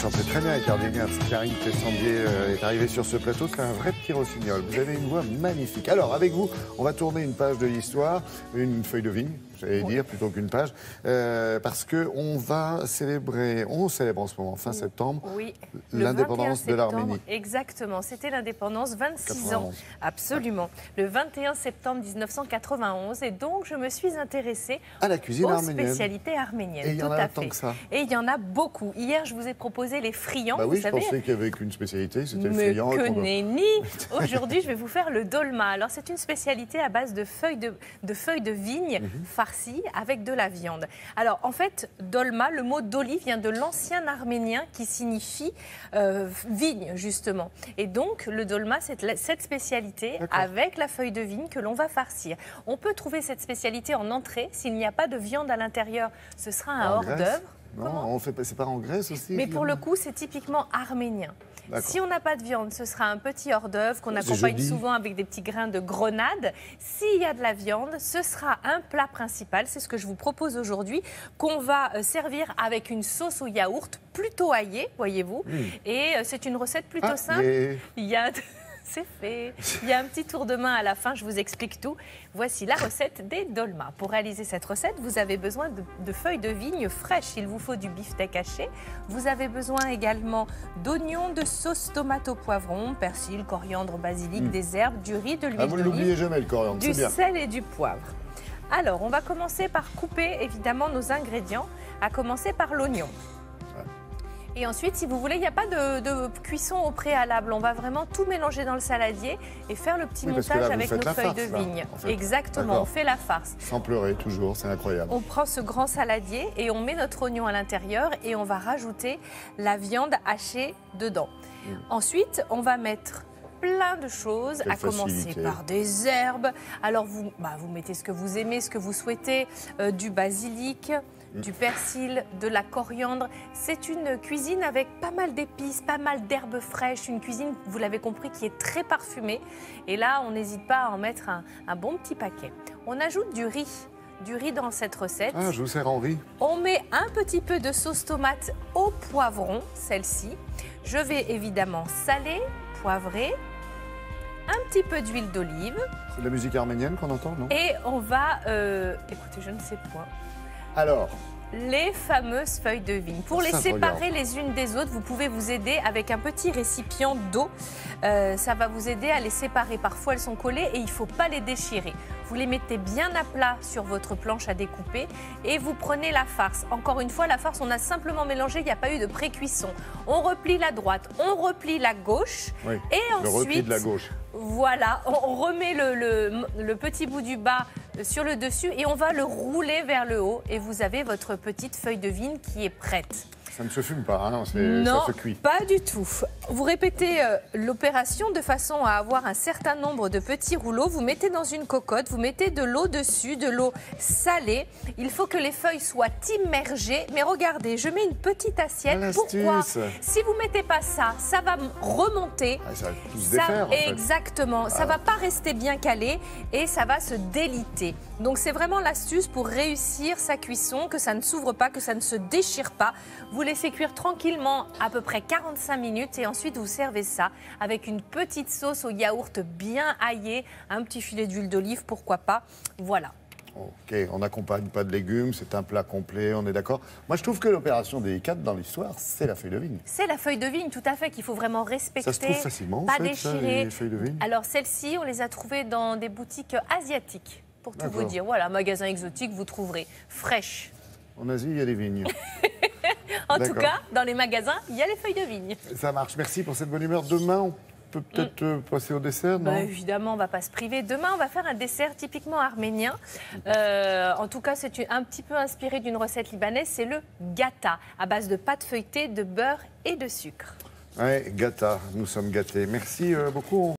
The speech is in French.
chantez très bien avec Gardenia. Karine Tessandier est arrivée sur ce plateau. C'est un vrai petit rossignol. Vous avez une voix magnifique. Alors, avec vous, on va tourner une page de l'histoire, une feuille de vigne, j'allais dire, plutôt qu'une page, parce qu'on va célébrer, on célèbre en ce moment, fin septembre, l'indépendance de l'Arménie. Exactement, c'était l'indépendance, 26 ans, absolument. Le 21 septembre 1991, et donc je me suis intéressée à la cuisine arménienne, aux spécialités arméniennes. Et il y en a tant que ça. Et il y en a beaucoup. Hier, je vous ai proposé les friands. Bah oui, vous savez, pensais qu'il y avait qu'une spécialité, c'était le friand. Que nenni. Aujourd'hui, je vais vous faire le dolma. Alors, c'est une spécialité à base de feuilles de vigne farcies avec de la viande. Alors, en fait, dolma, le mot doli vient de l'ancien arménien qui signifie vigne, justement. Et donc, le dolma, c'est cette spécialité avec la feuille de vigne que l'on va farcir. On peut trouver cette spécialité en entrée. S'il n'y a pas de viande à l'intérieur, ce sera un hors-d'œuvre. Non, c'est pas en Grèce aussi. Mais pour le coup, c'est typiquement arménien. Si on n'a pas de viande, ce sera un petit hors-d'œuvre qu'on accompagne souvent avec des petits grains de grenade. S'il y a de la viande, ce sera un plat principal. C'est ce que je vous propose aujourd'hui, qu'on va servir avec une sauce au yaourt plutôt aillée, voyez-vous. Et c'est une recette plutôt simple. Il y a... C'est fait. Il y a un petit tour de main à la fin, je vous explique tout. Voici la recette des dolmas. Pour réaliser cette recette, vous avez besoin de feuilles de vigne fraîches. Il vous faut du beefsteak haché. Vous avez besoin également d'oignons, de sauce tomate au poivron, persil, coriandre, basilic, des herbes, du riz, de l'huile d'olive. Vous ne l'oubliez jamais, le coriandre, du sel et du poivre. Alors, on va commencer par couper évidemment nos ingrédients, à commencer par l'oignon. Et ensuite, si vous voulez, il n'y a pas de cuisson au préalable. On va vraiment tout mélanger dans le saladier et faire le petit montage avec nos feuilles de vigne. En fait. Exactement, on fait la farce. Sans pleurer, toujours, c'est incroyable. On prend ce grand saladier et on met notre oignon à l'intérieur et on va rajouter la viande hachée dedans. Ensuite, on va mettre plein de choses, à commencer par des herbes. Alors, vous mettez ce que vous aimez, ce que vous souhaitez, du basilic, du persil, de la coriandre. C'est une cuisine avec pas mal d'épices, pas mal d'herbes fraîches. Une cuisine, vous l'avez compris, qui est très parfumée. Et là, on n'hésite pas à en mettre un bon petit paquet. On ajoute du riz dans cette recette. Ah, je vous sers en riz. On met un petit peu de sauce tomate au poivron, celle-ci. Je vais évidemment saler, poivrer, un petit peu d'huile d'olive. C'est de la musique arménienne qu'on entend, non? Et on va... écoutez, je ne sais point. Alors, les fameuses feuilles de vigne. Pour les séparer les unes des autres, vous pouvez vous aider avec un petit récipient d'eau. Ça va vous aider à les séparer. Parfois, elles sont collées et il ne faut pas les déchirer. Vous les mettez bien à plat sur votre planche à découper et vous prenez la farce. Encore une fois, la farce, on a simplement mélangé, il n'y a pas eu de pré-cuisson. On replie la droite, on replie la gauche et ensuite... Le repli de la gauche. Voilà, on remet le petit bout du bas sur le dessus et on va le rouler vers le haut et vous avez votre petite feuille de vigne qui est prête. Ça ne se fume pas, hein, non, ça se cuit. Pas du tout. Vous répétez l'opération de façon à avoir un certain nombre de petits rouleaux. Vous mettez dans une cocotte, vous mettez de l'eau dessus, de l'eau salée. Il faut que les feuilles soient immergées. Mais regardez, je mets une petite assiette. Pourquoi? Si vous ne mettez pas ça, ça va remonter. Ça va tout se défaire, en fait. Exactement. Ça ne va pas rester bien calé et ça va se déliter. Donc c'est vraiment l'astuce pour réussir sa cuisson, que ça ne s'ouvre pas, que ça ne se déchire pas. Vous laissez cuire tranquillement à peu près 45 minutes et ensuite vous servez ça avec une petite sauce au yaourt bien aillée, un petit filet d'huile d'olive, pourquoi pas. Voilà. Ok, on n'accompagne pas de légumes, c'est un plat complet, on est d'accord. Moi, je trouve que l'opération délicate dans l'histoire, c'est la feuille de vigne. C'est la feuille de vigne, tout à fait, qu'il faut vraiment respecter. Ça se trouve facilement, pas en fait, déchirer. les feuilles de vigne. Alors, celles-ci, on les a trouvées dans des boutiques asiatiques, pour tout vous dire. Voilà, magasin exotique, vous trouverez fraîches. En Asie, il y a des vignes. En tout cas, dans les magasins, il y a les feuilles de vigne. Ça marche. Merci pour cette bonne humeur. Demain, on peut peut-être passer au dessert, non? Évidemment, on ne va pas se priver. Demain, on va faire un dessert typiquement arménien. En tout cas, c'est un petit peu inspiré d'une recette libanaise. C'est le gata, à base de pâte feuilletée, de beurre et de sucre. Oui, gata. Nous sommes gâtés. Merci beaucoup.